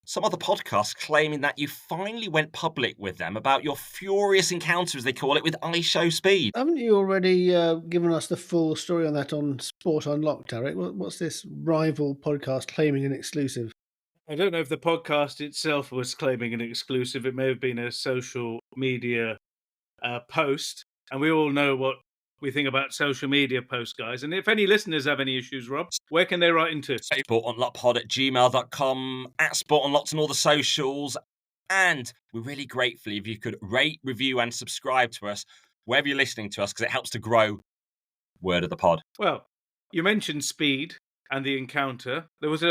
some other podcasts claiming that you finally went public with them about your furious encounter, as they call it, with iShowSpeed. Haven't you already given us the full story on that on Sport Unlocked, Tariq? What's this rival podcast claiming an exclusive? I don't know if the podcast itself was claiming an exclusive. It may have been a social media post. And we all know what we think about social media posts, guys. And if any listeners have any issues, Rob, where can they write into? SportUnlockPod@gmail.com, @SportUnlocked on all the socials. And we're really grateful if you could rate, review, and subscribe to us wherever you're listening to us, because it helps to grow word of the pod. Well, you mentioned speed and the encounter. There was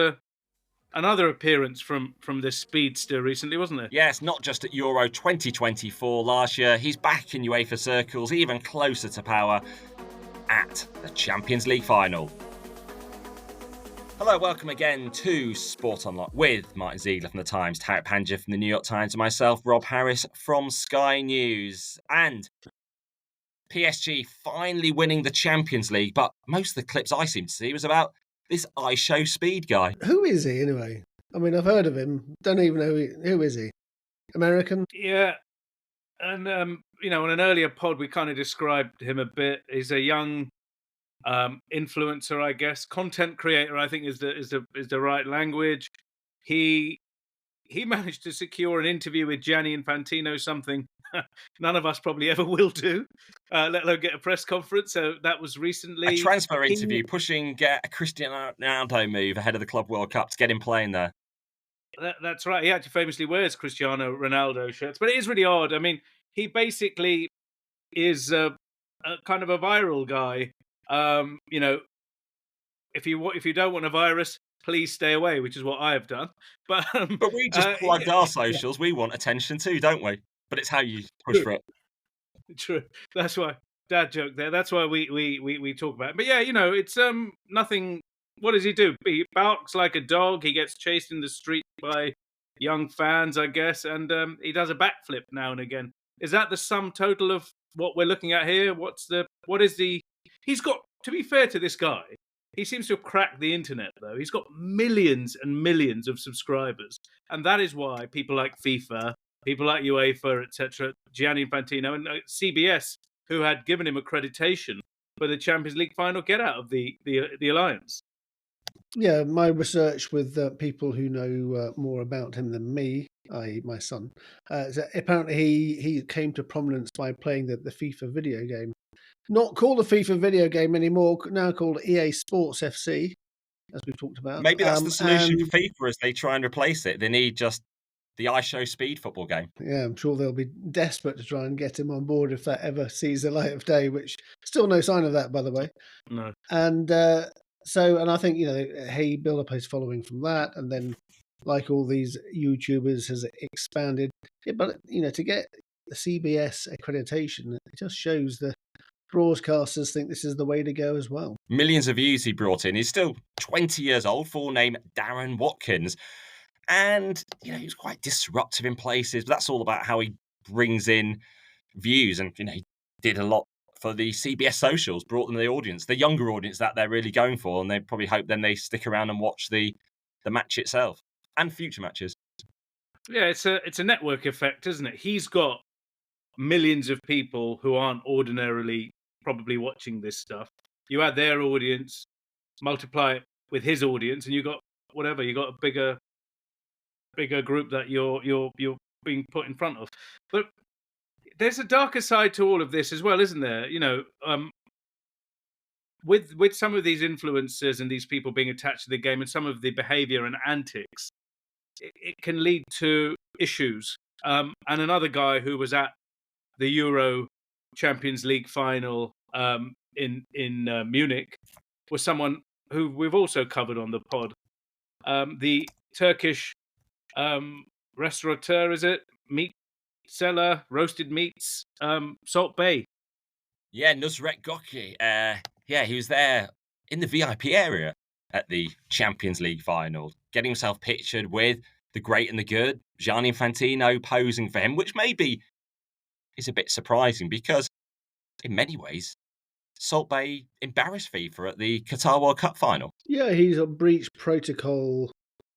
another appearance from this speedster recently, wasn't there? Yes, not just at Euro 2024 last year. He's back in UEFA circles, even closer to power, at the Champions League final. Hello, welcome again to Sport Unlocked with Martyn Ziegler from The Times, Tariq Panja from the New York Times, and myself, Rob Harris from Sky News. And PSG finally winning the Champions League, but most of the clips I seem to see was about this iShowSpeed guy. Who is he, anyway? I mean, I've heard of him. Don't even know who is he? American? Yeah. And, on an earlier pod, we kind of described him a bit. He's a young influencer, I guess. Content creator, I think, is the right language. He managed to secure an interview with Gianni Infantino, something none of us probably ever will do, let alone get a press conference. So that was recently. A transfer interview pushing a Cristiano Ronaldo move ahead of the Club World Cup to get him playing there. That's right. He actually famously wears Cristiano Ronaldo shirts. But it is really odd. I mean, he basically is a kind of a viral guy. If you don't want a virus, please stay away, which is what I have done. But we just plugged our socials. Yeah. We want attention too, don't we? But it's how you push for it. True. That's why dad joke there. That's why we talk about it. But yeah, it's nothing. What does he do? He barks like a dog. He gets chased in the street by young fans, I guess, and he does a backflip now and again. Is that the sum total of what we're looking at here? He's got, to be fair to this guy, he seems to have cracked the internet, though. He's got millions and millions of subscribers. And that is why people like FIFA, people like UEFA, etc., Gianni Infantino, and CBS, who had given him accreditation for the Champions League final, get out of the alliance. Yeah, my research with people who know more about him than me, i.e. my son, apparently he came to prominence by playing the FIFA video game. Not called a FIFA video game anymore, now called EA Sports FC, as we've talked about. Maybe that's the solution for FIFA as they try and replace it. They need just the iShowSpeed football game. Yeah, I'm sure they'll be desperate to try and get him on board if that ever sees the light of day, which still no sign of that, by the way. No. And I think, he built up his following from that, and then, like all these YouTubers, has expanded. Yeah, but, to get the CBS accreditation, it just shows the broadcasters think this is the way to go as well. Millions of views he brought in. He's still 20 years old, full name Darren Watkins. And, he was quite disruptive in places. But that's all about how he brings in views. And, he did a lot for the CBS socials, brought them the audience, the younger audience that they're really going for. And they probably hope then they stick around and watch the match itself and future matches. Yeah, it's a network effect, isn't it? He's got millions of people who aren't ordinarily probably watching this stuff. You add their audience, multiply it with his audience, and you got a bigger group that you're being put in front of. But there's a darker side to all of this as well, isn't there? With some of these influencers and these people being attached to the game and some of the behavior and antics, it can lead to issues. And another guy who was at the Euro Champions League final in Munich was someone who we've also covered on the pod. The Turkish restaurateur, is it? Meat seller, roasted meats, Salt Bay. Yeah, Nusret Goki. He was there in the VIP area at the Champions League final, getting himself pictured with the great and the good, Gianni Infantino posing for him, which maybe is a bit surprising because in many ways, Salt Bay embarrassed FIFA at the Qatar World Cup final. Yeah, he's breached protocol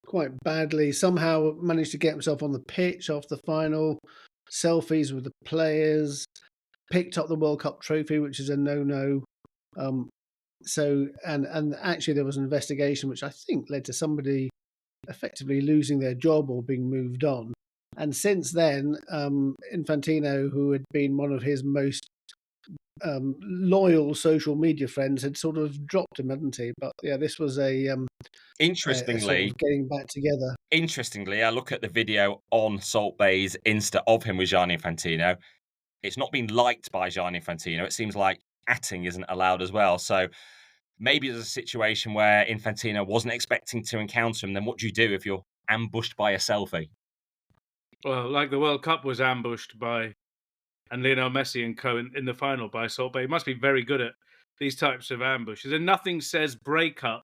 quite badly. Somehow managed to get himself on the pitch after the final, selfies with the players, picked up the World Cup trophy, which is a no-no. So, and actually there was an investigation which I think led to somebody effectively losing their job or being moved on. And since then, Infantino, who had been one of his most loyal social media friends, had sort of dropped him, hadn't he? But yeah, this was a sort Interestingly, of getting back together. I look at the video on Salt Bay's Insta of him with Gianni Infantino. It's not been liked by Gianni Infantino. It seems like atting isn't allowed as well. So maybe there's a situation where Infantino wasn't expecting to encounter him. Then what do you do if you're ambushed by a selfie? Well, like the World Cup was ambushed by, and Lionel Messi and co in the final by Salt Bay. He must be very good at these types of ambushes. And nothing says breakup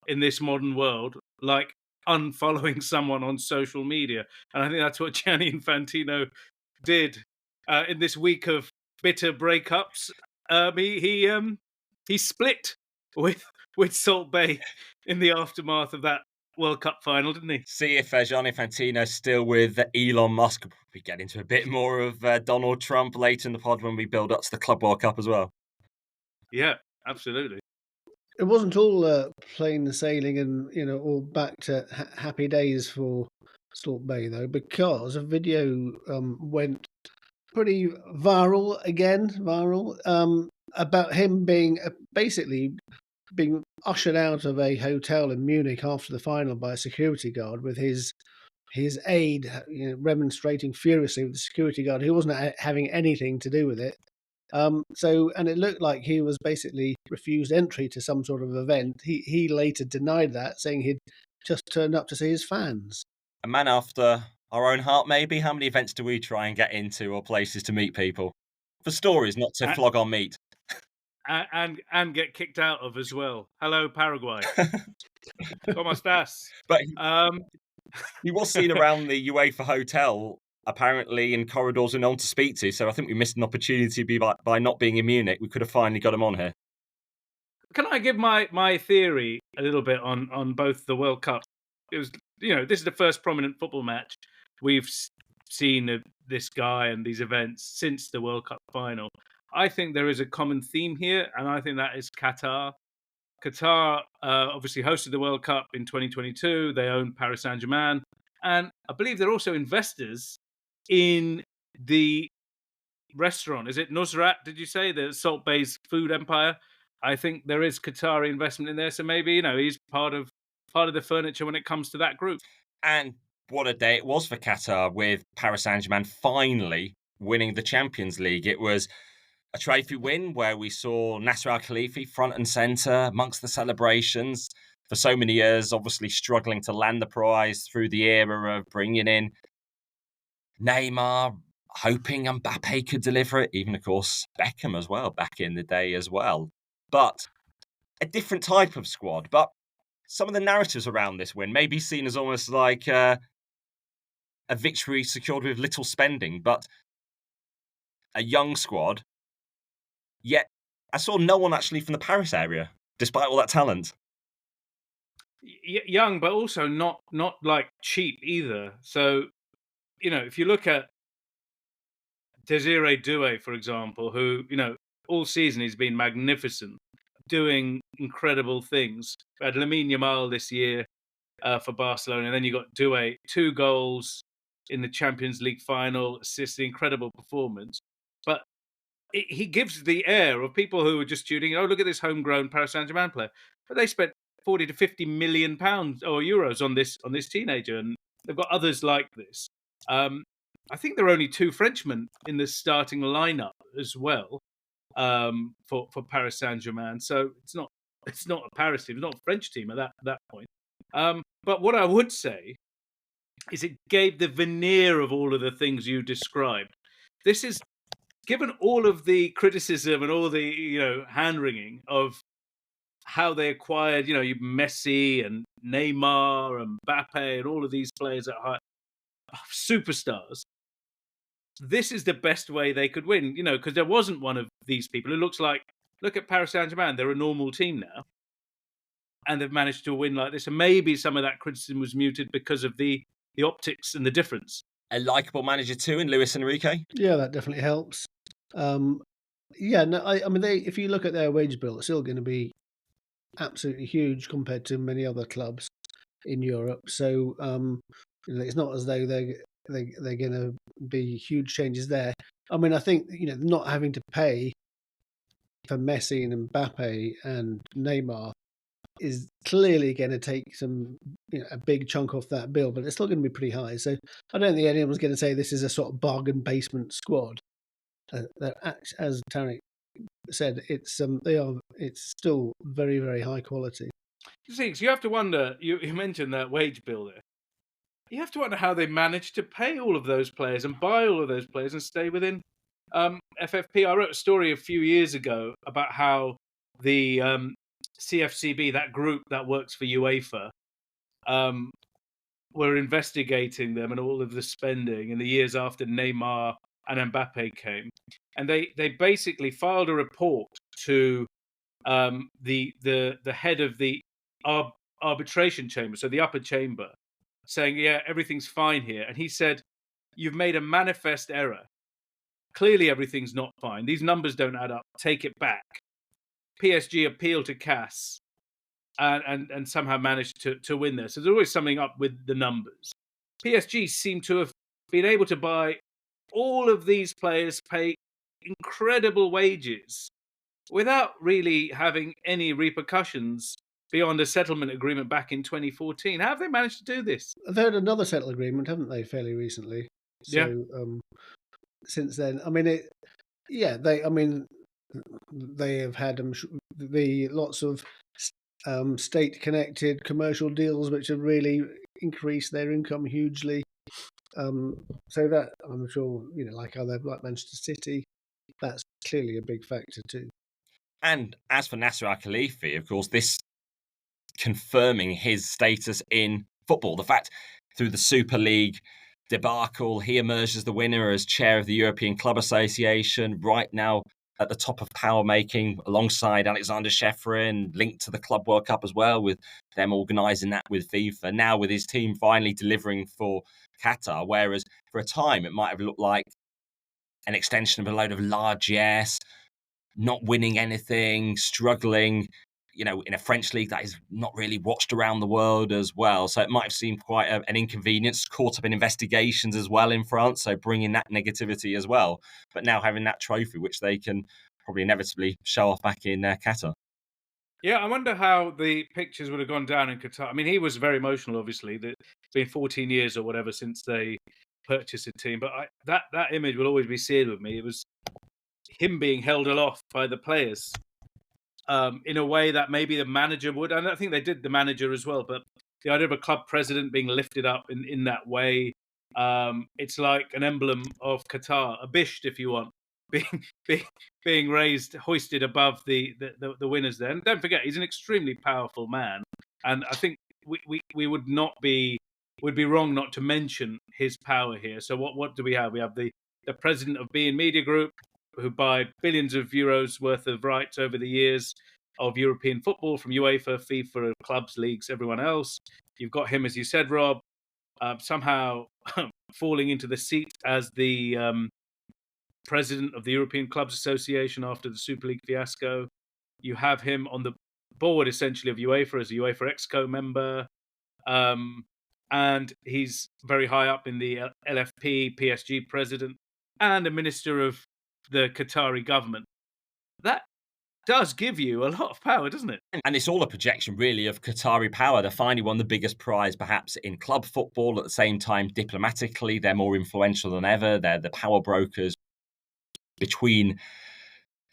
in this modern world like unfollowing someone on social media. And I think that's what Gianni Infantino did in this week of bitter breakups. He split with Salt Bay in the aftermath of that World Cup final, didn't he? See if Gianni Infantino's still with Elon Musk. We get into a bit more of Donald Trump later in the pod when we build up to the Club World Cup as well. Yeah, absolutely. It wasn't all plain sailing and all back to happy days for Salt Bay though, because a video went pretty viral about him being basically being ushered out of a hotel in Munich after the final by a security guard with his aide remonstrating furiously with the security guard who wasn't having anything to do with it. And it looked like he was basically refused entry to some sort of event. He later denied that, saying he'd just turned up to see his fans. A man after our own heart, maybe. How many events do we try and get into, or places to meet people? For stories, not to flog our meat. And get kicked out of as well. Hello, Paraguay. ¿Cómo estás? But he was seen around the UEFA hotel, apparently in corridors and no one to speak to. So I think we missed an opportunity by not being in Munich. We could have finally got him on here. Can I give my theory a little bit on both the World Cup? It was, this is the first prominent football match we've seen of this guy and these events since the World Cup final. I think there is a common theme here, and I think that is Qatar. Qatar obviously hosted the World Cup in 2022. They own Paris Saint-Germain. And I believe they're also investors in the restaurant. Is it Nusrat, did you say? The Salt Bay's food empire? I think there is Qatari investment in there. So maybe, he's part of the furniture when it comes to that group. And what a day it was for Qatar with Paris Saint-Germain finally winning the Champions League. It was a trophy win where we saw Nasser Al-Khelaifi front and centre amongst the celebrations. For so many years, obviously struggling to land the prize through the era of bringing in Neymar, hoping Mbappe could deliver it. Even, of course, Beckham as well, back in the day as well. But a different type of squad. But some of the narratives around this win may be seen as almost like a victory secured with little spending, but a young squad. Yet, I saw no one actually from the Paris area, despite all that talent. Young, but also not like cheap either. So, if you look at Désiré Doué, for example, who, all season he's been magnificent, doing incredible things. We had Lamine Yamal this year for Barcelona, and then you got Doué, 2 goals in the Champions League final, assist, incredible performance. But he gives the air of people who are just tuning. Look at this homegrown Paris Saint-Germain player. But they spent 40 to 50 million pounds or euros on this teenager, and they've got others like this. I think there are only 2 Frenchmen in the starting lineup as well for Paris Saint-Germain. So it's not a Paris team, it's not a French team at that point. But what I would say is it gave the veneer of all of the things you described. This is, given all of the criticism and all the hand-wringing of how they acquired Messi and Neymar and Mbappe and all of these players that are superstars, this is the best way they could win, because there wasn't one of these people who looks like, look at Paris Saint-Germain, they're a normal team now. and they've managed to win like this. And maybe some of that criticism was muted because of the optics and the difference. A likeable manager too in Luis Enrique. Yeah, that definitely helps. Yeah, no, I mean, if you look at their wage bill, it's still going to be absolutely huge compared to many other clubs in Europe. So it's not as though they're going to be huge changes there. I mean, I think not having to pay for Messi and Mbappe and Neymar is clearly going to take a big chunk off that bill, but it's still going to be pretty high. So I don't think anyone's going to say this is a sort of bargain basement squad. As Tariq said, it's still very, very high quality. So you have to wonder. You mentioned that wage bill there. You have to wonder how they managed to pay all of those players and buy all of those players and stay within FFP. I wrote a story a few years ago about how the CFCB, that group that works for UEFA, were investigating them and all of the spending in the years after Neymar and Mbappe came, and they basically filed a report to the head of the arbitration chamber, so the upper chamber, saying, yeah, everything's fine here. And he said, you've made a manifest error. Clearly everything's not fine. These numbers don't add up. Take it back. PSG appealed to CAS and somehow managed to win this. So there's always something up with the numbers. PSG seem to have been able to buy all of these players, pay incredible wages without really having any repercussions beyond a settlement agreement back in 2014. How have they managed to do this? They had another settlement agreement, haven't they, fairly recently? So since then, I mean, they have had lots of state-connected commercial deals which have really increased their income hugely. So that, I'm sure, like Manchester City, that's clearly a big factor too. And as for Nasser Al-Khelaifi, of course, this confirming his status in football. The fact through the Super League debacle, he emerged as the winner as chair of the European Club Association, right now at the top of power making alongside Alexander Shefrin, linked to the Club World Cup as well, with them organising that with FIFA. Now with his team finally delivering for Qatar, whereas for a time it might have looked like an extension of a load of largesse, not winning anything, struggling, in a French league that is not really watched around the world as well. So it might have seemed quite an inconvenience, caught up in investigations as well in France, so bringing that negativity as well. But now having that trophy, which they can probably inevitably show off back in Qatar. Yeah, I wonder how the pictures would have gone down in Qatar. I mean, he was very emotional, obviously. It's been 14 years or whatever since they purchased a team. But that image will always be seared with me. It was him being held aloft by the players in a way that maybe the manager would. And I think they did, the manager as well. But the idea of a club president being lifted up in that way, it's like an emblem of Qatar, a bisht, if you want, being raised, hoisted above the winners there. And don't forget, he's an extremely powerful man. And I think we would be wrong not to mention his power here. So what do we have? We have the president of beIN Media Group, who buy billions of euros worth of rights over the years of European football from UEFA, FIFA, clubs, leagues, everyone else. You've got him, as you said, Rob, somehow falling into the seat as the president of the European Clubs Association after the Super League fiasco. You have him on the board, essentially, of UEFA as a UEFA Exco member. And he's very high up in the LFP, PSG president, and a minister of the Qatari government. That does give you a lot of power, doesn't it? And it's all a projection, really, of Qatari power. They finally won the biggest prize, perhaps, in club football. At the same time, diplomatically, they're more influential than ever. They're the power brokers between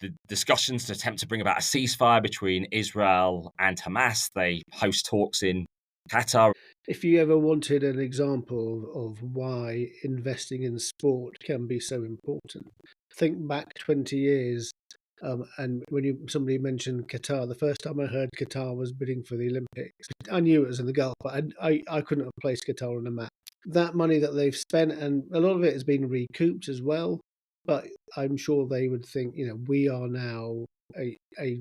the discussions to attempt to bring about a ceasefire between Israel and Hamas. They host talks in Qatar. If you ever wanted an example of why investing in sport can be so important, think back 20 years. And when somebody mentioned Qatar, the first time I heard Qatar was bidding for the Olympics. I knew it was in the Gulf, but I couldn't have placed Qatar on a map. That money that they've spent, and a lot of it has been recouped as well, but I'm sure they would think, we are now a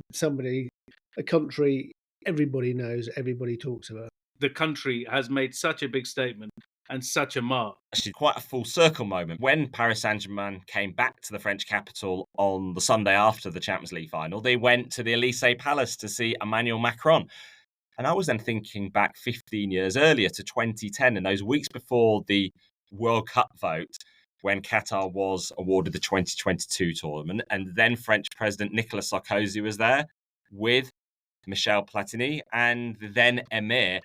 country everybody knows, everybody talks about. The country has made such a big statement and such a mark. Actually, quite a full circle moment. When Paris Saint-Germain came back to the French capital on the Sunday after the Champions League final, they went to the Élysée Palace to see Emmanuel Macron. And I was then thinking back 15 years earlier to 2010 and those weeks before the World Cup vote, when Qatar was awarded the 2022 tournament. And then French President Nicolas Sarkozy was there with Michel Platini and then Emir.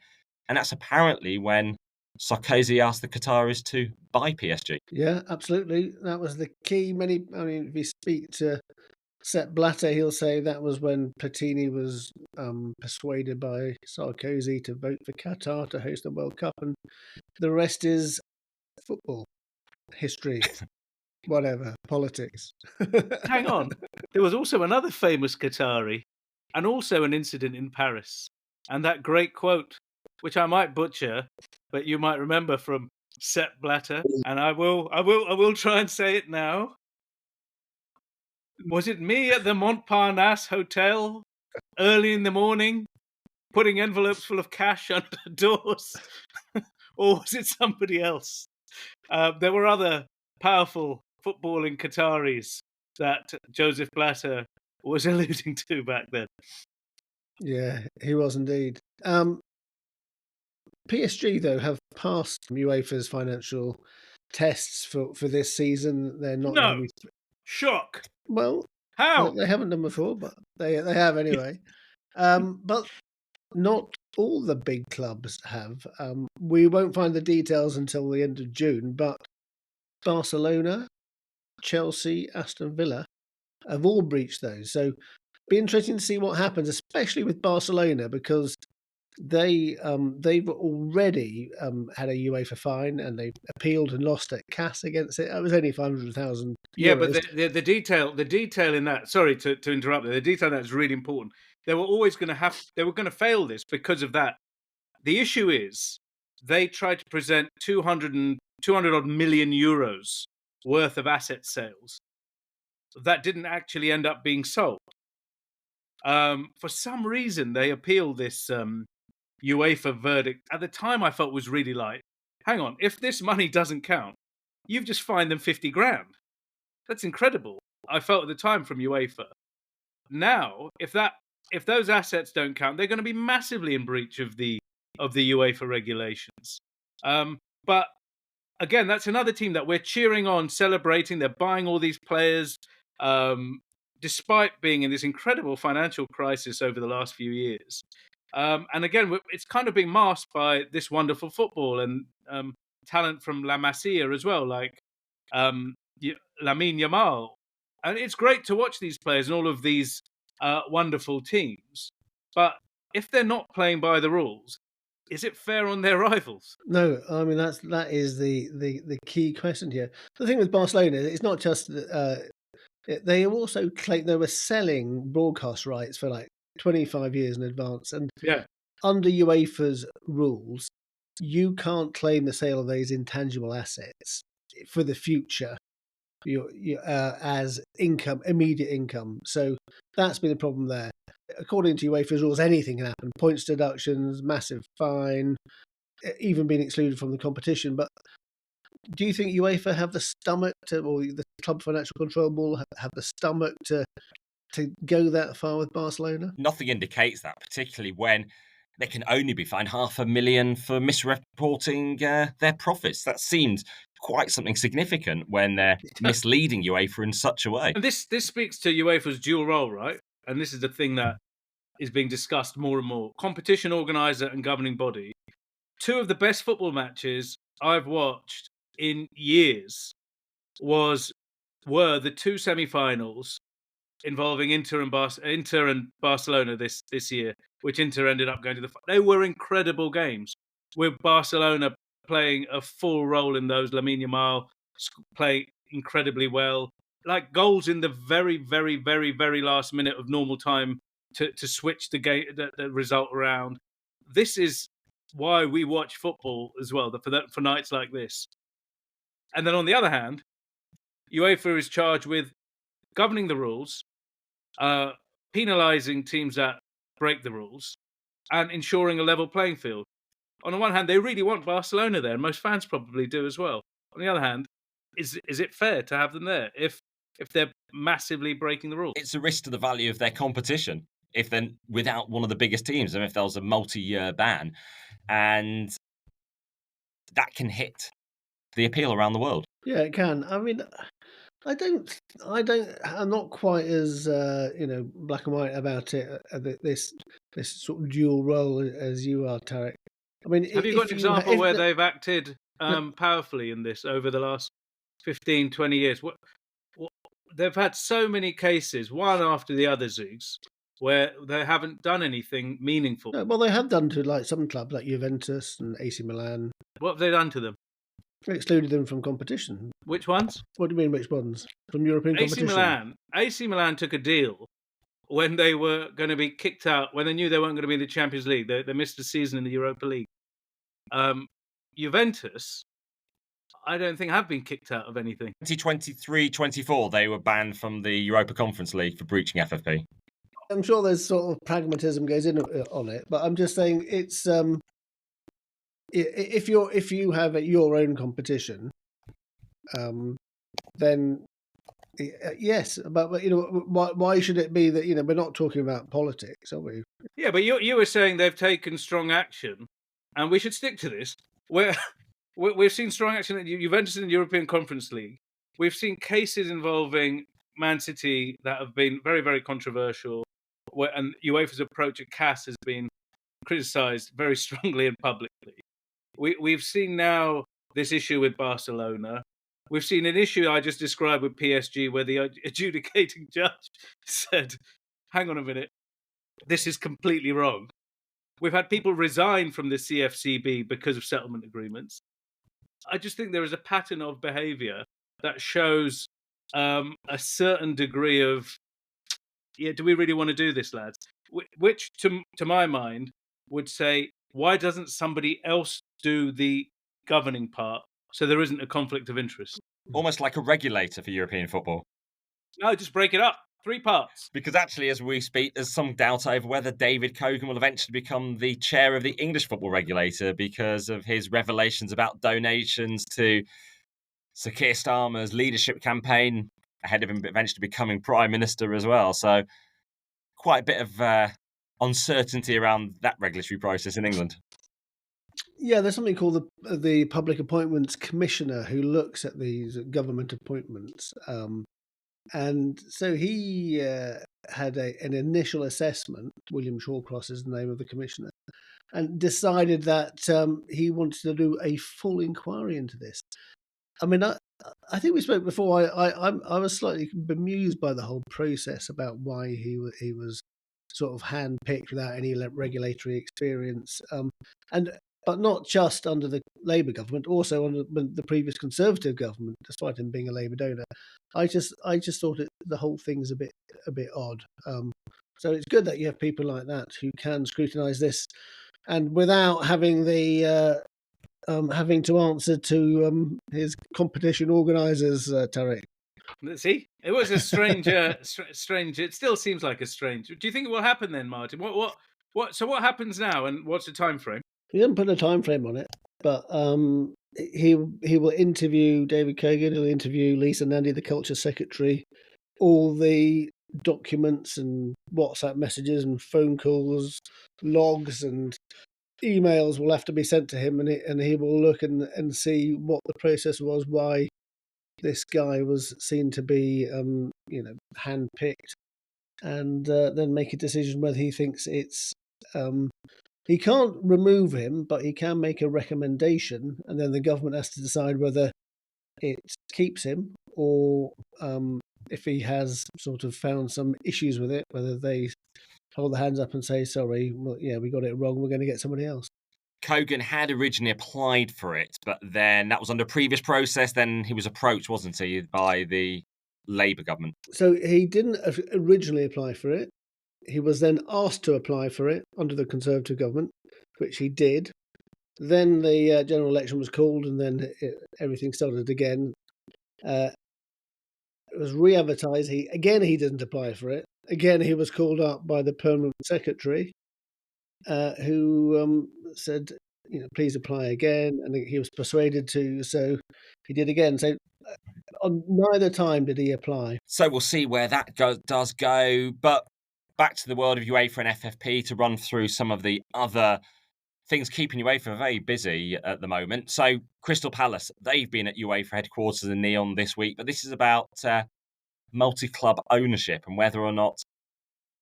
And that's apparently when Sarkozy asked the Qataris to buy PSG. Yeah, absolutely. That was the key. If you speak to Sepp Blatter, he'll say that was when Platini was persuaded by Sarkozy to vote for Qatar to host the World Cup, and the rest is football, history, whatever, politics. Hang on. There was also another famous Qatari and also an incident in Paris. And that great quote, which I might butcher, but you might remember from Sepp Blatter, and I will try and say it now. Was it me at the Montparnasse Hotel early in the morning, putting envelopes full of cash under doors? Or was it somebody else? There were other powerful footballing Qataris that Joseph Blatter was alluding to back then. Yeah, he was indeed. PSG, though, have passed UEFA's financial tests for this season. They're not No. going to be... Shock. Well, How? they haven't done before, but they have anyway. But not all the big clubs have. We won't find the details until the end of June, but Barcelona, Chelsea, Aston Villa have all breached those. So be interesting to see what happens, especially with Barcelona, because they've already had a UEFA fine and they appealed and lost at CAS against it. It was only 500,000 euros. Yeah, but the detail in that. Sorry to interrupt. The detail in that is really important. They were always going to fail this because of that. The issue is they tried to present 200 odd million euros worth of asset sales that didn't actually end up being sold. For some reason, they appealed this UEFA verdict. At the time, I felt was really like, hang on, if this money doesn't count, you've just fined them 50 grand. That's incredible. I felt at the time from UEFA. Now, if those assets don't count, they're going to be massively in breach of the UEFA regulations. But again, that's another team that we're cheering on, celebrating. They're buying all these players, despite being in this incredible financial crisis over the last few years. And again, it's kind of being masked by this wonderful football and talent from La Masia as well, like Lamine Yamal. And it's great to watch these players and all of these wonderful teams. But if they're not playing by the rules, is it fair on their rivals? No, I mean that is the key question here. The thing with Barcelona, it's not just they also claim they were selling broadcast rights for like 25 years in advance, and under UEFA's rules, you can't claim the sale of those intangible assets for the future as income, immediate income. So that's been the problem there. According to UEFA's rules, anything can happen: points deductions, massive fine, even being excluded from the competition. But do you think UEFA have the stomach to, or the Club Financial Control Board have the stomach to go that far with Barcelona? Nothing indicates that, particularly when they can only be fined $500,000 for misreporting their profits. That seems quite something significant when they're misleading UEFA in such a way. And this speaks to UEFA's dual role, right? And this is the thing that is being discussed more and more. Competition organizer and governing body. Two of the best football matches I've watched in years were the two semi-finals involving Inter and Barcelona this year, which Inter ended up going to the. They were incredible games, with Barcelona playing a full role in those. Lamine Yamal playing incredibly well, like goals in the very, very, very, very last minute of normal time to switch the game, the result around. This is why we watch football as well, for nights like this. And then on the other hand, UEFA is charged with governing the rules, penalising teams that break the rules, and ensuring a level playing field. On the one hand, they really want Barcelona there, and most fans probably do as well. On the other hand, is it fair to have them there if they're massively breaking the rules? It's a risk to the value of their competition if they're without one of the biggest teams, and if there was a multi-year ban, and that can hit the appeal around the world. Yeah, it can. I mean, I'm not quite as black and white about it. This sort of dual role as you are, Tariq. I mean, have you got an example where they've acted powerfully in this over the last 15, 20 years? What they've had so many cases, one after the other, Zoogs, where they haven't done anything meaningful. Well, they have done to like some clubs like Juventus and AC Milan. What have they done to them? Excluded them from competition. Which ones? What do you mean, which ones? From European competition? AC Milan took a deal when they were going to be kicked out, when they knew they weren't going to be in the Champions League. They missed a season in the Europa League. Juventus, I don't think have been kicked out of anything. 2023-24, they were banned from the Europa Conference League for breaching FFP. I'm sure there's sort of pragmatism goes in on it, but I'm just saying it's if you have your own competition, then yes, but why should it be that we're not talking about politics, are we? Yeah, but you were saying they've taken strong action, and we should stick to this. We've seen strong action at Juventus in the European Conference League. We've seen cases involving Man City that have been very, very controversial, and UEFA's approach at CAS has been criticised very strongly and publicly. We've seen now this issue with Barcelona. We've seen an issue I just described with PSG where the adjudicating judge said, hang on a minute, this is completely wrong. We've had people resign from the CFCB because of settlement agreements. I just think there is a pattern of behaviour that shows a certain degree of, do we really want to do this, lads? Which, to my mind, would say, why doesn't somebody else do the governing part so there isn't a conflict of interest? Almost like a regulator for European football. No, just break it up. 3 parts. Because actually, as we speak, there's some doubt over whether David Cogan will eventually become the chair of the English football regulator because of his revelations about donations to Sir Keir Starmer's leadership campaign ahead of him eventually becoming Prime Minister as well. So quite a bit of uncertainty around that regulatory process in England. Yeah, there's something called the Public Appointments Commissioner who looks at these government appointments. And so he had an initial assessment, William Shawcross is the name of the commissioner, and decided that he wanted to do a full inquiry into this. I mean, I think we spoke before. I was slightly bemused by the whole process about why he was sort of handpicked without any regulatory experience, but not just under the Labour government, also under the previous Conservative government, despite him being a Labour donor. I just thought the whole thing's a bit odd. So it's good that you have people like that who can scrutinise this, and without having the having to answer to his competition organisers, Tariq. See, it was a strange. It still seems like a strange. Do you think it will happen then, Martyn? What? So what happens now, and what's the time frame? He didn't put a time frame on it, but he will interview David Cogan. He'll interview Lisa Nandy, the culture secretary. All the documents and WhatsApp messages and phone calls, logs and emails will have to be sent to him, and he will look and see what the process was, why this guy was seen to be handpicked, and then make a decision whether he thinks it's. He can't remove him, but he can make a recommendation, and then the government has to decide whether it keeps him or if he has sort of found some issues with it, whether they hold their hands up and say, sorry, well, yeah, we got it wrong, we're going to get somebody else. Cogan had originally applied for it, but then that was under a previous process. Then he was approached, wasn't he, by the Labour government? So he didn't originally apply for it. He was then asked to apply for it under the Conservative government, which he did. Then the general election was called, and then everything started again. It was re-advertised. He didn't apply for it. Again, he was called up by the permanent secretary, who said, please apply again, and he was persuaded to, so he did again. So on neither time did he apply. So we'll see where that does go. But back to the world of UEFA and FFP to run through some of the other things keeping UEFA very busy at the moment. So Crystal Palace, they've been at UEFA headquarters in Neon this week, but this is about multi-club ownership and whether or not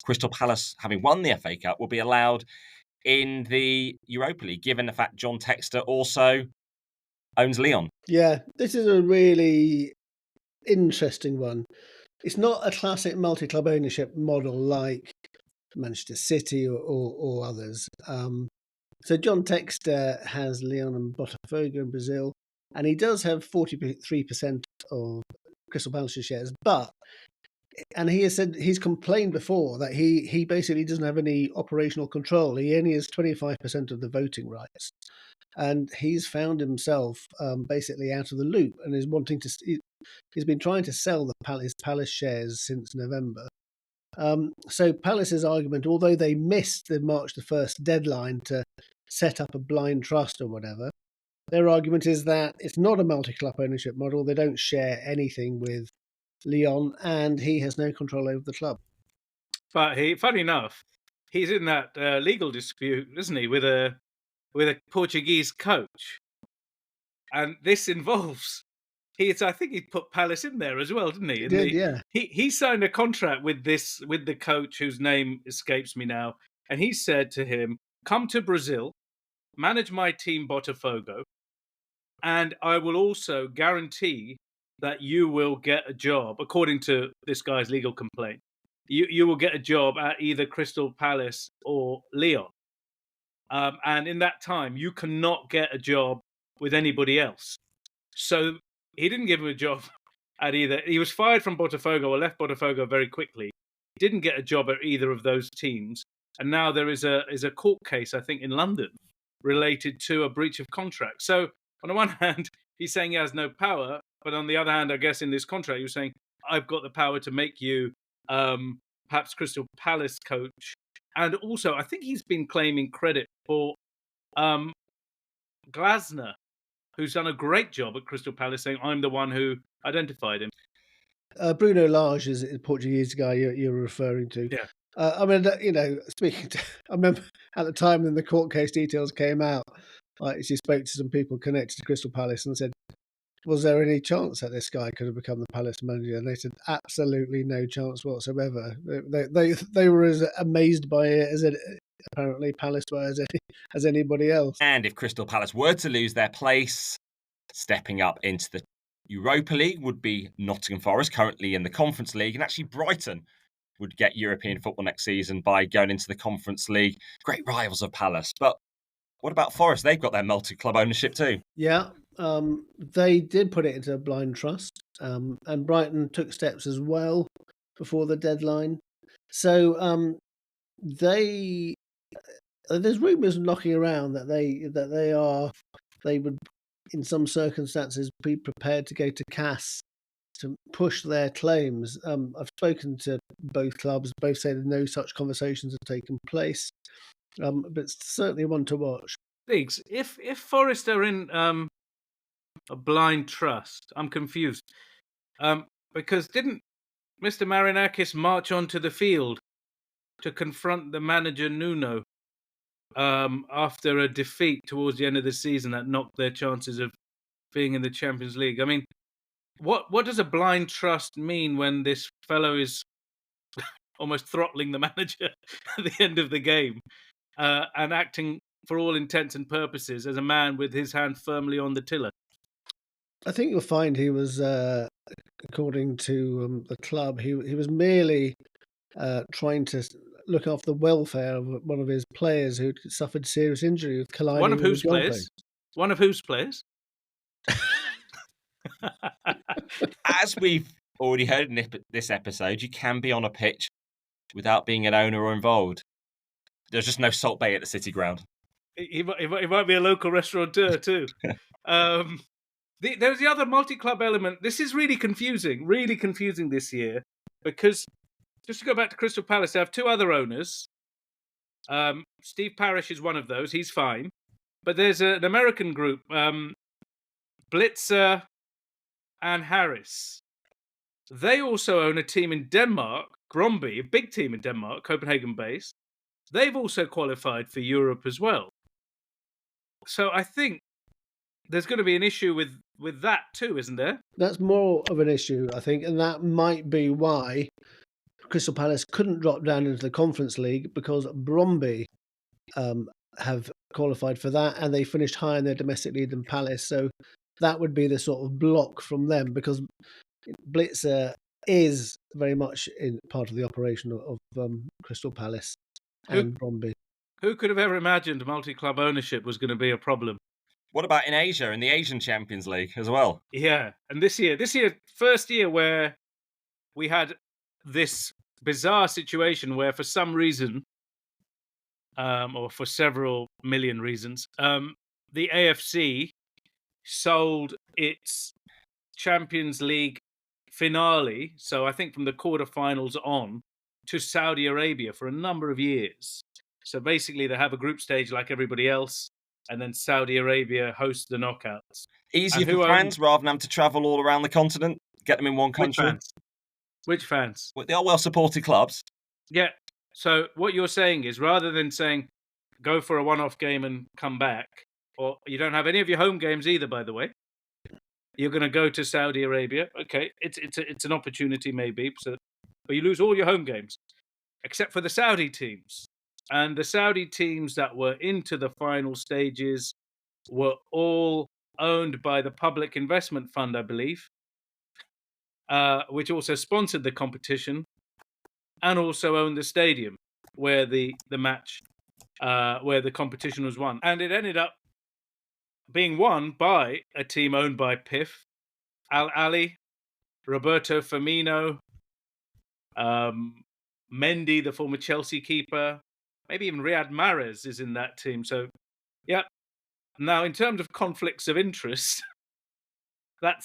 Crystal Palace, having won the FA Cup, will be allowed in the Europa League, given the fact John Textor also owns Lyon. Yeah, this is a really interesting one. It's not a classic multi-club ownership model like Manchester City or others. So John Textor has Lyon and Botafogo in Brazil, and he does have 43% of Crystal Palace's shares, and he has said he's complained before that he basically doesn't have any operational control. He only has 25% of the voting rights, and he's found himself basically out of the loop and is wanting to. He's been trying to sell his Palace shares since November. So Palace's argument, although they missed the March the 1st deadline to set up a blind trust or whatever, their argument is that it's not a multi-club ownership model. They don't share anything with Lyon, and he has no control over the club. But funny enough, he's in that legal dispute, isn't he, with a Portuguese coach, and this involves. I think he put Palace in there as well, didn't he? He did, yeah. He signed a contract with the coach whose name escapes me now, and he said to him, "Come to Brazil, manage my team Botafogo, and I will also guarantee that you will get a job." According to this guy's legal complaint, you will get a job at either Crystal Palace or Lyon, and in that time you cannot get a job with anybody else. So he didn't give him a job at either. He was fired from Botafogo or left Botafogo very quickly. He didn't get a job at either of those teams. And now there is a court case, I think, in London related to a breach of contract. So on the one hand, he's saying he has no power. But on the other hand, I guess in this contract, you're saying, I've got the power to make you perhaps Crystal Palace coach. And also, I think he's been claiming credit for Glasner, who's done a great job at Crystal Palace, saying, I'm the one who identified him. Bruno Lage is the Portuguese guy you're referring to. Yeah. I mean, speaking to, I remember at the time when the court case details came out, she spoke to some people connected to Crystal Palace and said, was there any chance that this guy could have become the Palace manager? And they said, absolutely no chance whatsoever. They were as amazed by it as apparently Palace were as anybody else. And if Crystal Palace were to lose their place, stepping up into the Europa League would be Nottingham Forest, currently in the Conference League, and actually Brighton would get European football next season by going into the Conference League. Great rivals of Palace. But what about Forest? They've got their multi-club ownership too. Yeah, they did put it into a blind trust, and Brighton took steps as well before the deadline. So there's rumours knocking around that they would, in some circumstances, be prepared to go to CAS to push their claims. I've spoken to both clubs; both say that no such conversations have taken place, but it's certainly one to watch. Biggs, if Forest are in a blind trust, I'm confused, because didn't Mr. Marinakis march onto the field to confront the manager Nuno after a defeat towards the end of the season that knocked their chances of being in the Champions League? I mean, what does a blind trust mean when this fellow is almost throttling the manager at the end of the game and acting, for all intents and purposes, as a man with his hand firmly on the tiller? I think you'll find he was, according to the club, he was merely trying to look after the welfare of one of his players who suffered serious injury with colliding. One of whose players? One of whose players? As we've already heard in this episode, you can be on a pitch without being an owner or involved. There's just no Salt Bay at the City Ground. He might be a local restaurateur too. There's the other multi-club element. This is really confusing this year, because just to go back to Crystal Palace, they have two other owners. Steve Parish is one of those. He's fine. But there's an American group, Blitzer and Harris. They also own a team in Denmark, Brøndby, a big team in Denmark, Copenhagen-based. They've also qualified for Europe as well. So I think there's going to be an issue with that too, isn't there? That's more of an issue, I think, and that might be why Crystal Palace couldn't drop down into the Conference League, because Brøndby have qualified for that, and they finished higher in their domestic league than Palace. So that would be the sort of block from them, because Blitzer is very much in part of the operation of Crystal Palace and Brøndby. Who could have ever imagined multi-club ownership was going to be a problem? What about in Asia, in the Asian Champions League as well? Yeah, and this year, first year where we had this bizarre situation where, for some reason, or for several million reasons, the AFC sold its Champions League finale, so I think from the quarterfinals on, to Saudi Arabia for a number of years. So basically, they have a group stage like everybody else, and then Saudi Arabia hosts the knockouts. Easier for fans rather than having to travel all around the continent, get them in one country. Which fans? They are well-supported clubs. Yeah. So what you're saying is, rather than saying, go for a one-off game and come back, or you don't have any of your home games either, by the way, you're going to go to Saudi Arabia. Okay, it's an opportunity maybe, but you lose all your home games, except for the Saudi teams. And the Saudi teams that were into the final stages were all owned by the Public Investment Fund, I believe, which also sponsored the competition and also owned the stadium where the match, where the competition was won. And it ended up being won by a team owned by PIF, Al Ali, Roberto Firmino, Mendy, the former Chelsea keeper, maybe even Riyad Mahrez is in that team. So, yeah. Now, in terms of conflicts of interest, that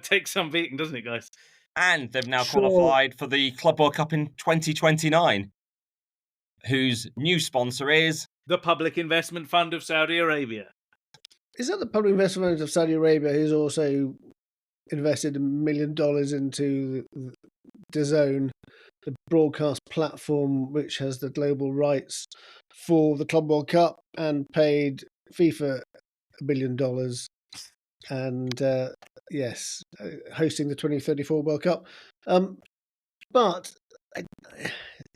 takes some beating, doesn't it, guys? And they've now qualified for the Club World Cup in 2029, whose new sponsor is the Public Investment Fund of Saudi Arabia. Is that the Public Investment Fund of Saudi Arabia, who's also invested $1 million into DAZN, the broadcast platform which has the global rights for the Club World Cup, and paid FIFA $1 billion, and yes, hosting the 2034 World Cup. But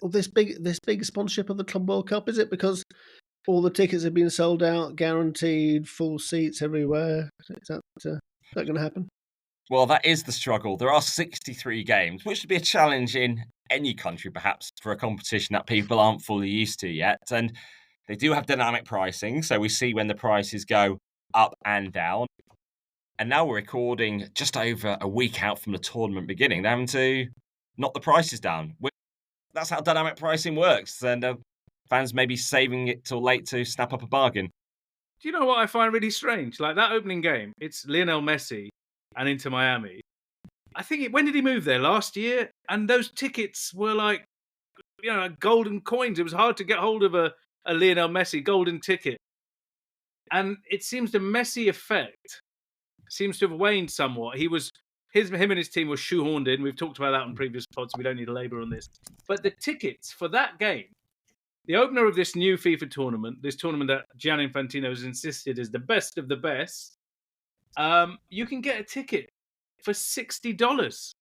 this big sponsorship of the Club World Cup, is it because all the tickets have been sold out, guaranteed full seats everywhere? Is that going to happen? Well, that is the struggle. There are 63 games, which would be a challenge in any country, perhaps, for a competition that people aren't fully used to yet. And they do have dynamic pricing, so we see when the prices go up and down. And now we're recording just over a week out from the tournament beginning. They're having to knock the prices down. That's how dynamic pricing works. And fans may be saving it till late to snap up a bargain. Do you know what I find really strange? Like that opening game, it's Lionel Messi and Inter Miami. I think when did he move there? Last year? And those tickets were like, golden coins. It was hard to get hold of a Lionel Messi golden ticket. And it seems the Messi effect seems to have waned somewhat. Him and his team were shoehorned in. We've talked about that on previous pods. We don't need to labour on this. But the tickets for that game, the opener of this new FIFA tournament, this tournament that Gianni Infantino has insisted is the best of the best, you can get a ticket for $60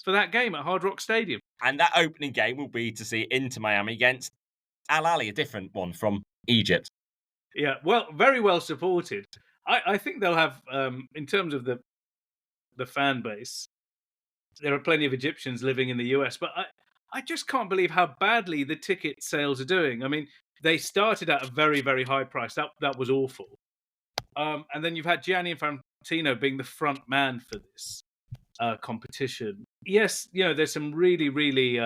for that game at Hard Rock Stadium. And that opening game will be to see Inter Miami against Al Ahly, a different one from Egypt. Yeah, well, very well supported. I think they'll have, in terms of the fan base, there are plenty of Egyptians living in the US, but I just can't believe how badly the ticket sales are doing. I mean, they started at a very, very high price. That was awful. And then you've had Gianni Infantino being the front man for this competition. Yes, there's some really, really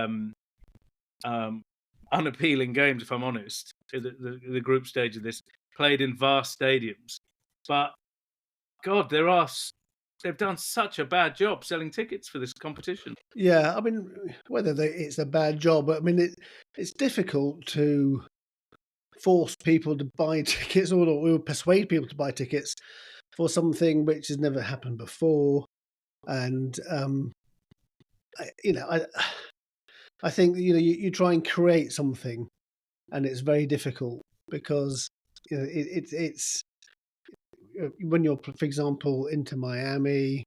unappealing games, if I'm honest, the group stage of this, played in vast stadiums. But, God, they've done such a bad job selling tickets for this competition. Yeah, I mean, whether it's a bad job, but I mean, it's difficult to force people to buy tickets, or we would persuade people to buy tickets for something which has never happened before. And I think you try and create something, and it's very difficult because it's when you're, for example, into Miami,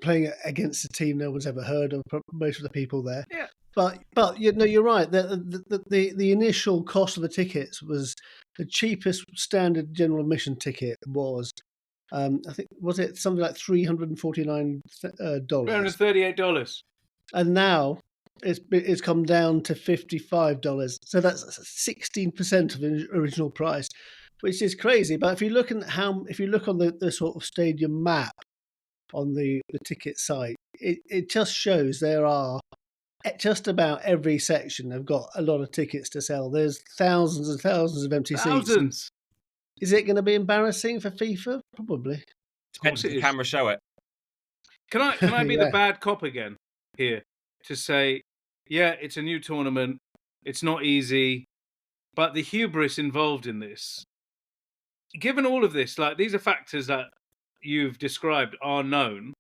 playing against a team no one's ever heard of, most of the people there. Yeah. But you're right. The initial cost of the tickets was the cheapest standard general admission ticket was, I think, was it something like $349? $338. And now it's come down to $55. So that's 16% of the original price, which is crazy. But if you look on the sort of stadium map on the ticket site, it just shows there are just about every section have got a lot of tickets to sell. There's thousands and thousands of empty seats. Is it going to be embarrassing for FIFA? Probably. Depends if the camera show it. Can I be the bad cop again here to say, yeah, it's a new tournament, it's not easy, but the hubris involved in this, given all of this, like these are factors that you've described are known.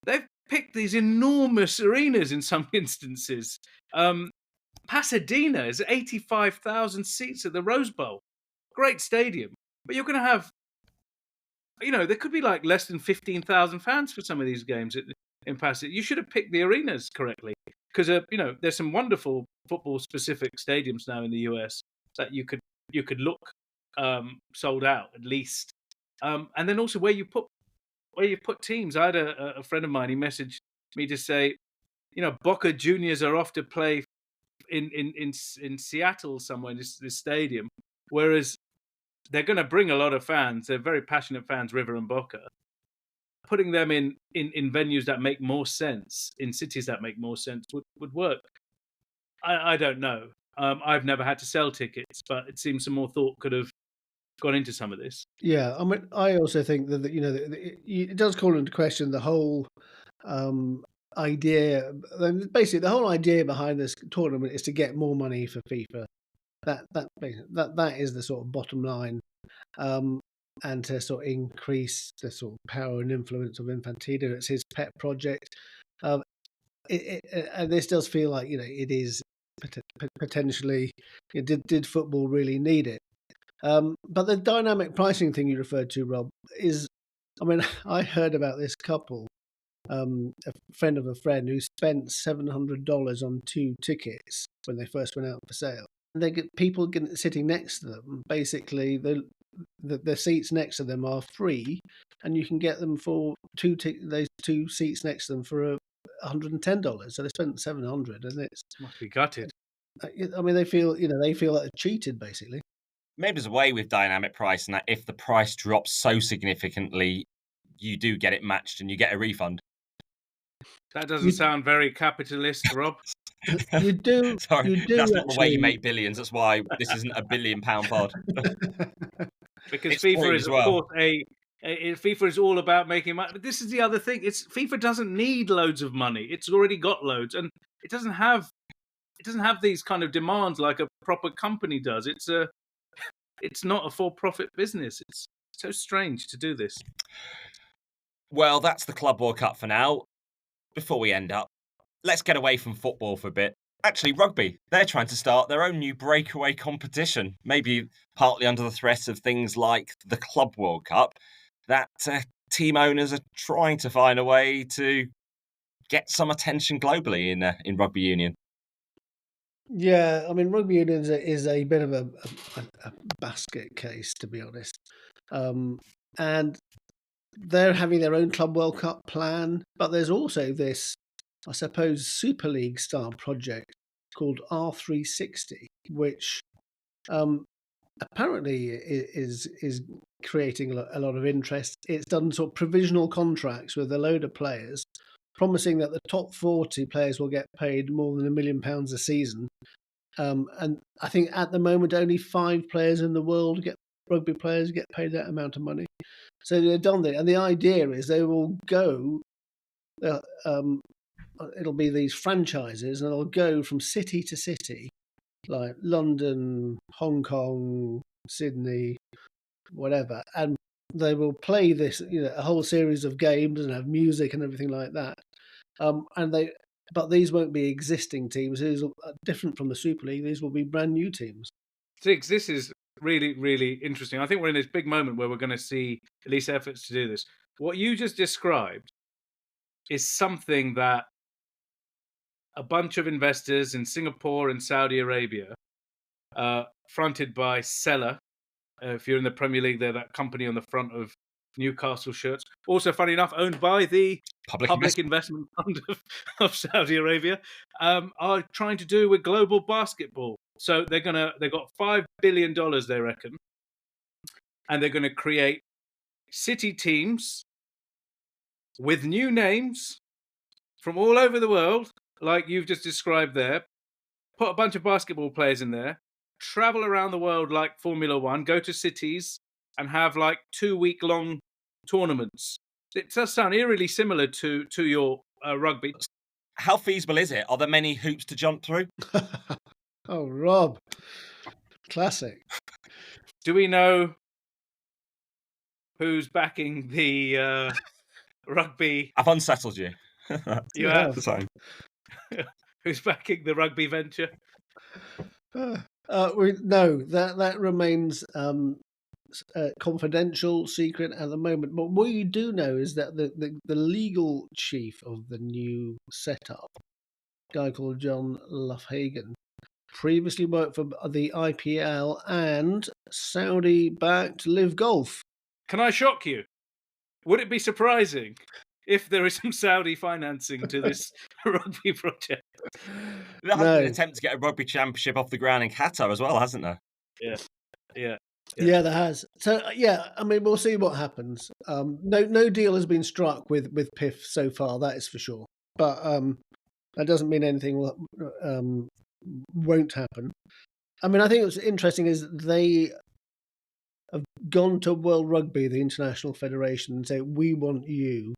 They've picked these enormous arenas in some instances. Pasadena is 85,000 seats at the Rose Bowl. Great stadium. But you're going to have, there could be like less than 15,000 fans for some of these games in Pasadena. You should have picked the arenas correctly because, there's some wonderful football-specific stadiums now in the US that you could look sold out at least. And then also where you put teams. I had a friend of mine, he messaged me to say, Boca Juniors are off to play in Seattle somewhere in this stadium, whereas they're going to bring a lot of fans. They're very passionate fans, River and Boca. Putting them in venues that make more sense, in cities that make more sense would work. I don't know. I've never had to sell tickets, but it seems some more thought could have gone into some of this. Yeah, I mean, I also think that it does call into question the whole idea. Basically, the whole idea behind this tournament is to get more money for FIFA. That is the sort of bottom line, and to sort of increase the sort of power and influence of Infantino. It's his pet project. And this does feel like it is potentially. Did football really need it? But the dynamic pricing thing you referred to, Rob, is, I mean, I heard about this couple, a friend of a friend who spent $700 on 2 tickets when they first went out for sale. And they get people sitting next to them. Basically, the seats next to them are free, and you can get them for those 2 seats next to them for $110. So they spent $700, and it's must be gutted. I mean, they feel like they're cheated, basically. Maybe there's a way with dynamic pricing that if the price drops so significantly, you do get it matched and you get a refund. That doesn't sound very capitalist, Rob. You do. Sorry, you do that's actually... not the way you make billions. That's why this isn't a £1 billion pod. Because it's FIFA is, as well. Of course, FIFA is all about making money. But this is the other thing. FIFA doesn't need loads of money. It's already got loads, and it doesn't have these kind of demands like a proper company does. It's not a for-profit business. It's so strange to do this. Well, that's the Club World Cup for now. Before we end up, let's get away from football for a bit. Actually, rugby. They're trying to start their own new breakaway competition, maybe partly under the threat of things like the Club World Cup, that team owners are trying to find a way to get some attention globally in rugby union. Yeah, I mean, rugby union is a bit of a basket case, to be honest. And they're having their own Club World Cup plan, but there's also this, I suppose, Super League style project called R360, which apparently is creating a lot of interest. It's done sort of provisional contracts with a load of players, promising that the top 40 players will get paid more than £1 million a season. And I think at the moment only 5 players in the world rugby players get paid that amount of money. So they've done that, and the idea is they will go. It'll be these franchises, and they'll go from city to city like London, Hong Kong, Sydney, whatever, and they will play this, a whole series of games and have music and everything like that. But these won't be existing teams. These are different from the Super League. These will be brand new teams. Six, this is really, really interesting. I think we're in this big moment where we're going to see at least efforts to do this. What you just described is something that a bunch of investors in Singapore and Saudi Arabia, fronted by Seller, if you're in the Premier League, they're that company on the front of Newcastle shirts. Also, funny enough, owned by the Public Investment Fund of Saudi Arabia, are trying to do with global basketball. So they've got $5 billion, they reckon, and they're going to create city teams with new names from all over the world, like you've just described there. Put a bunch of basketball players in there, travel around the world like Formula One, go to cities and have like 2-week-long tournaments. It does sound eerily similar to your rugby. How feasible is it? Are there many hoops to jump through? Oh, Rob. Classic. Do we know who's backing the rugby? I've unsettled you. You have? Who's backing the rugby venture? No, that remains confidential, secret at the moment. But what you do know is that the legal chief of the new setup, a guy called John Loughagan, previously worked for the IPL and Saudi-backed Live Golf. Can I shock you? Would it be surprising if there is some Saudi financing to this rugby project? There has been an attempt to get a rugby championship off the ground in Qatar as well, hasn't there? Yeah, there has. So I mean, we'll see what happens. No deal has been struck with PIF so far, that is for sure. But that doesn't mean anything won't happen. I mean, I think what's interesting is they have gone to World Rugby, the International Federation, and say, we want you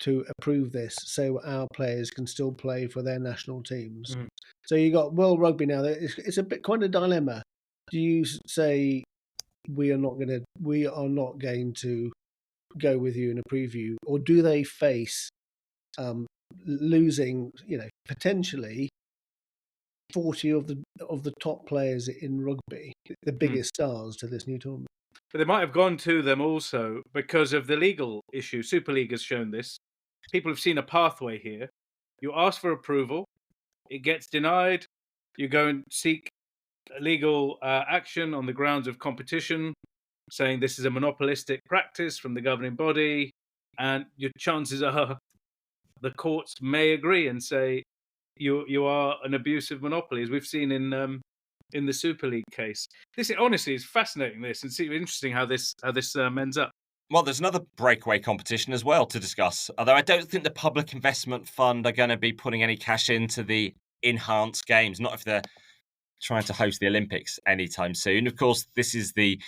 to approve this so our players can still play for their national teams. Mm. So you got World Rugby now. It's a bit quite a dilemma. Do you say we are not going to go with you and approve you, or do they face losing, potentially 40 of the top players in rugby, the biggest stars, to this new tournament? But they might have gone to them also because of the legal issue. Super League has shown this. People have seen a pathway here. You ask for approval, it gets denied. You go and seek legal action on the grounds of competition, saying this is a monopolistic practice from the governing body, and your chances are the courts may agree and say you are an abusive monopoly, as we've seen in the Super League case. This honestly is fascinating. This and see interesting how this ends up. Well, there's another breakaway competition as well to discuss. Although I don't think the Public Investment Fund are going to be putting any cash into the enhanced games, not if they're trying to host the Olympics anytime soon. Of course, this is the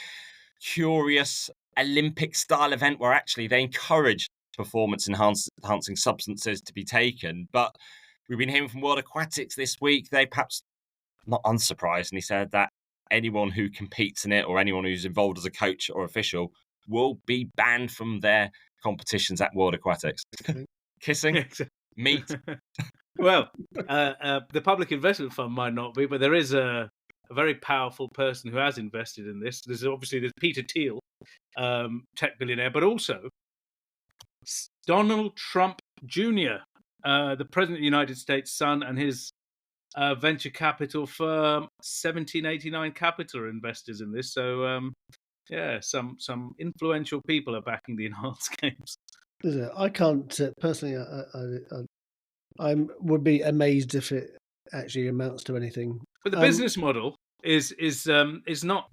curious Olympic-style event where actually they encourage performance-enhancing substances to be taken. But we've been hearing from World Aquatics this week. They perhaps, not unsurprisingly, said that anyone who competes in it or anyone who's involved as a coach or official will be banned from their competitions at World Aquatics. Kissing, meat. Well, the Public Investment Fund might not be, but there is a very powerful person who has invested in this. There's Peter Thiel, tech billionaire, but also Donald Trump Jr., the President of the United States' son, and his venture capital firm, 1789 Capital, are investors in this. So, some influential people are backing the enhanced games. I can't personally. I would be amazed if it actually amounts to anything. But the business model is not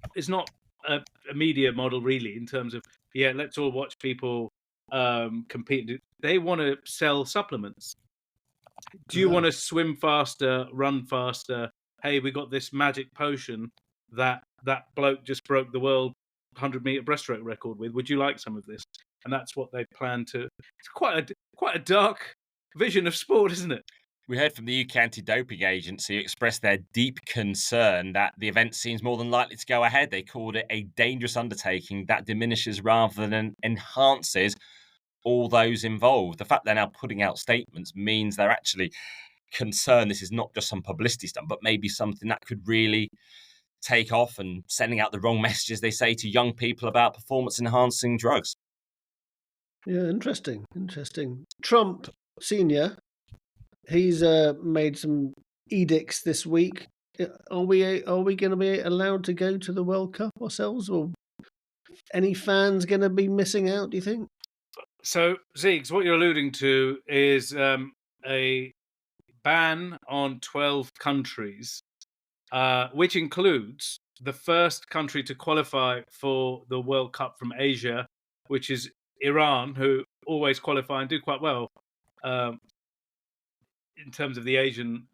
a media model really, in terms of let's all watch people compete. They want to sell supplements. Do you want to swim faster, run faster? Hey, we got this magic potion that bloke just broke the world 100-meter breaststroke record with. Would you like some of this? And that's what they plan to. It's quite a dark vision of sport, isn't it? We heard from the UK Anti-Doping Agency, who expressed their deep concern that the event seems more than likely to go ahead. They called it a dangerous undertaking that diminishes rather than enhances all those involved. The fact they're now putting out statements means they're actually concerned this is not just some publicity stunt, but maybe something that could really take off, and sending out the wrong messages, they say, to young people about performance-enhancing drugs. Yeah, interesting. Trump Senior, he's made some edicts this week. Are we going to be allowed to go to the World Cup ourselves, or any fans going to be missing out, do you think? So, Ziegs, what you're alluding to is a ban on 12 countries, which includes the first country to qualify for the World Cup from Asia, which is Iran, who always qualify and do quite well in terms of the Asian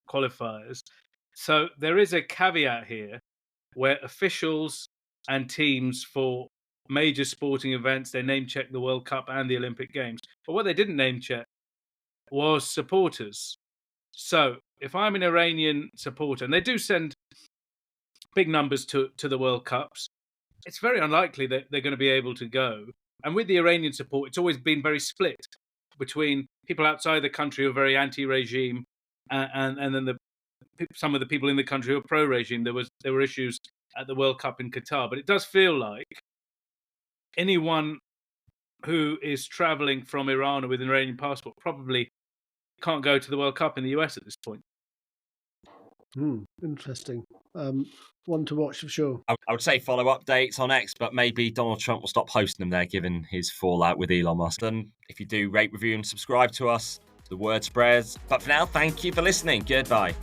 qualifiers. So there is a caveat here where officials and teams for major sporting events, they name check the World Cup and the Olympic Games. But what they didn't name check was supporters. So if I'm an Iranian supporter, and they do send big numbers to the World Cups, it's very unlikely that they're going to be able to go. And with the Iranian support, it's always been very split between people outside the country who are very anti-regime and then some of the people in the country who are pro-regime. There were issues at the World Cup in Qatar, but it does feel like anyone who is traveling from Iran or with an Iranian passport probably can't go to the World Cup in the US at this point. Interesting. One to watch for sure. I would say follow updates on X, but maybe Donald Trump will stop posting them there, given his fallout with Elon Musk. And if you do rate, review, and subscribe to us, the word spreads. But for now, thank you for listening. Goodbye.